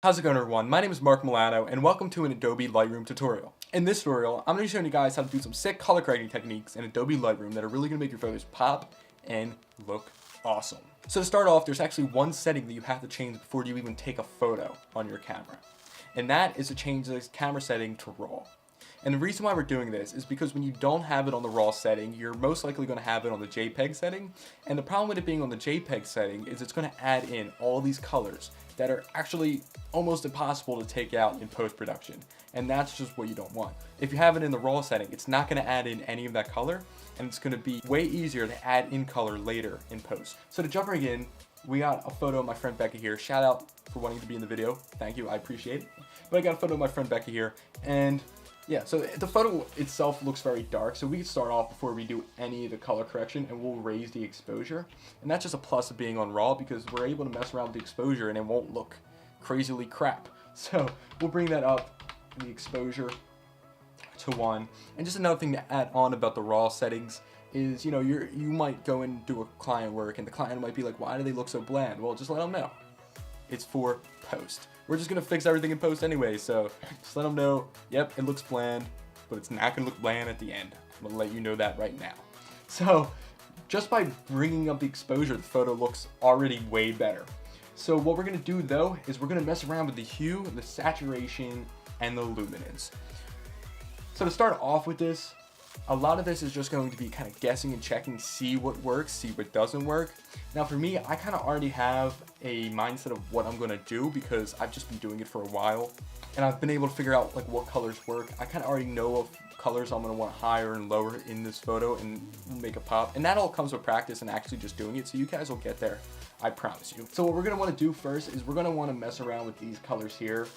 How's it going, everyone? My name is Mark Milano and welcome to an Adobe Lightroom tutorial. In this tutorial, I'm going to be showing you guys how to do some sick color correcting techniques in Adobe Lightroom that are really going to make your photos pop and look awesome. So to start off, there's actually one setting that you have to change before you even take a photo on your camera. And that is to change the camera setting to RAW. And the reason why we're doing this is because when you don't have it on the RAW setting, you're most likely going to have it on the JPEG setting. And the problem with it being on the JPEG setting is it's going to add in all these colors that are actually almost impossible to take out in post-production. And that's just what you don't want. If you have it in the RAW setting, it's not going to add in any of that color, and it's going to be way easier to add in color later in post. So to jump right in, we got a photo of my friend Becca here. Shout out for wanting to be in the video. Thank you, I appreciate it. But I got a photo of my friend Becca here, and yeah, so the photo itself looks very dark, so we can start off before we do any of the color correction, and we'll raise the exposure. And that's just a plus of being on RAW, because we're able to mess around with the exposure and it won't look crazily crap. So we'll bring that up, the exposure to 1. And just another thing to add on about the RAW settings is, you might go and do a client work, and the client might be like, why do they look so bland? Well, just let them know. It's for post. We're just gonna fix everything in post anyway, so just let them know, yep, it looks bland, but it's not gonna look bland at the end. I'm gonna let you know that right now. So just by bringing up the exposure, the photo looks already way better. So what we're gonna do though, is we're gonna mess around with the hue, the saturation, and the luminance. So to start off with this, a lot of this is just going to be kind of guessing and checking, see what works, see what doesn't work. Now for me, I kind of already have a mindset of what I'm going to do because I've just been doing it for a while. And I've been able to figure out like what colors work. I kind of already know of colors I'm going to want higher and lower in this photo and make a pop. And that all comes with practice and actually just doing it. So you guys will get there, I promise you. So what we're going to want to do first is we're going to want to mess around with these colors here.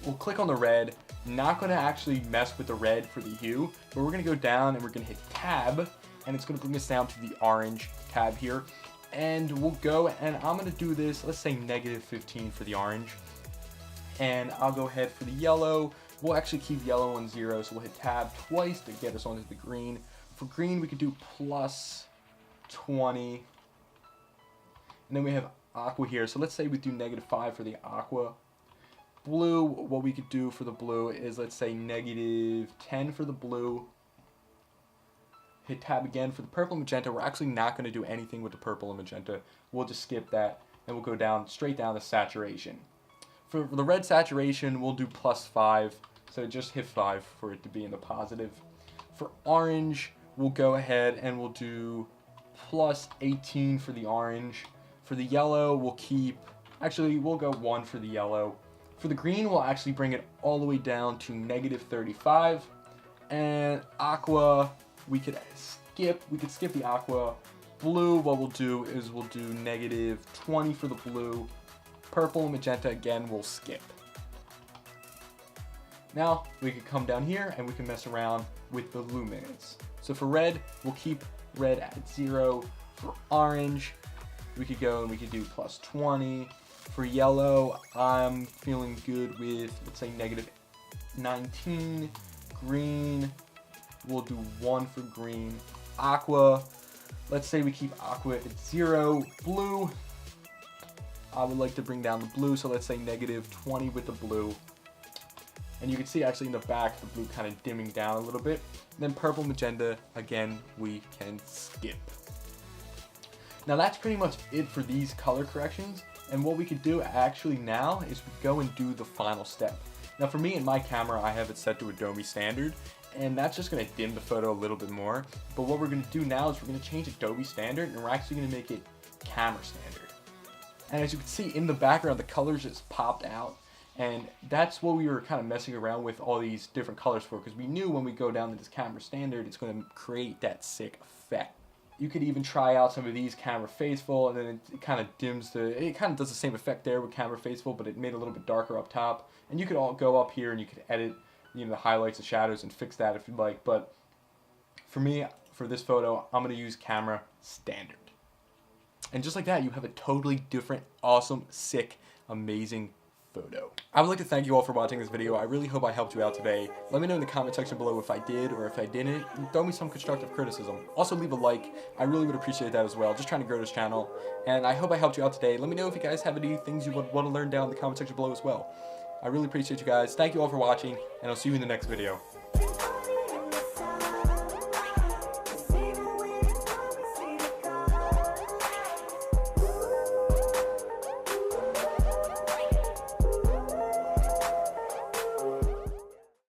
We'll click on the red. Not going to actually mess with the red for the hue, but we're going to go down and we're going to hit tab, and it's going to bring us down to the orange tab here. And we'll go, and I'm going to do this, let's say -15 for the orange. And I'll go ahead for the yellow. We'll actually keep yellow on 0, so we'll hit tab twice to get us onto the green. For green, we could do +20. And then we have aqua here. So let's say we do -5 for the aqua. Blue, what we could do for the blue is, let's say -10 for the blue. Hit tab again. For the purple and magenta, we're actually not going to do anything with the purple and magenta. We'll just skip that, and we'll go down straight down to saturation. For the red saturation, we'll do +5, so just hit 5 for it to be in the positive. For orange, we'll go ahead and we'll do +18 for the orange. For the yellow, we'll go 1 for the yellow. For the green, we'll actually bring it all the way down to -35. And aqua, we could skip the aqua. Blue, what we'll do is we'll do -20 for the blue. Purple and magenta, again, we'll skip. Now, we could come down here and we can mess around with the luminance. So for red, we'll keep red at 0. For orange, we could go and we could do +20. For yellow, I'm feeling good with, let's say, -19. Green, we'll do 1 for green. Aqua, let's say we keep aqua at 0. Blue, I would like to bring down the blue, so let's say -20 with the blue. And you can see actually in the back, the blue kind of dimming down a little bit. And then purple, magenta, again, we can skip. Now that's pretty much it for these color corrections. And what we could do actually now is we go and do the final step. Now for me and my camera, I have it set to Adobe standard, and that's just going to dim the photo a little bit more. But what we're going to do now is we're going to change Adobe standard, and we're actually going to make it camera standard. And as you can see in the background, the colors just popped out. And that's what we were kind of messing around with all these different colors for, because we knew when we go down to this camera standard, it's going to create that sick effect. You could even try out some of these camera faithful, and then it kind of dims it kind of does the same effect there with camera faithful, but it made it a little bit darker up top. And you could all go up here and you could edit, the highlights and shadows and fix that if you'd like. But for me, for this photo, I'm going to use camera standard. And just like that, you have a totally different, awesome, sick, amazing photo. I would like to thank you all for watching this video. I really hope I helped you out today. Let me know in the comment section below if I did or if I didn't. Throw me some constructive criticism. Also leave a like. I really would appreciate that as well. Just trying to grow this channel. And I hope I helped you out today. Let me know if you guys have any things you would want to learn down in the comment section below as well. I really appreciate you guys. Thank you all for watching, and I'll see you in the next video.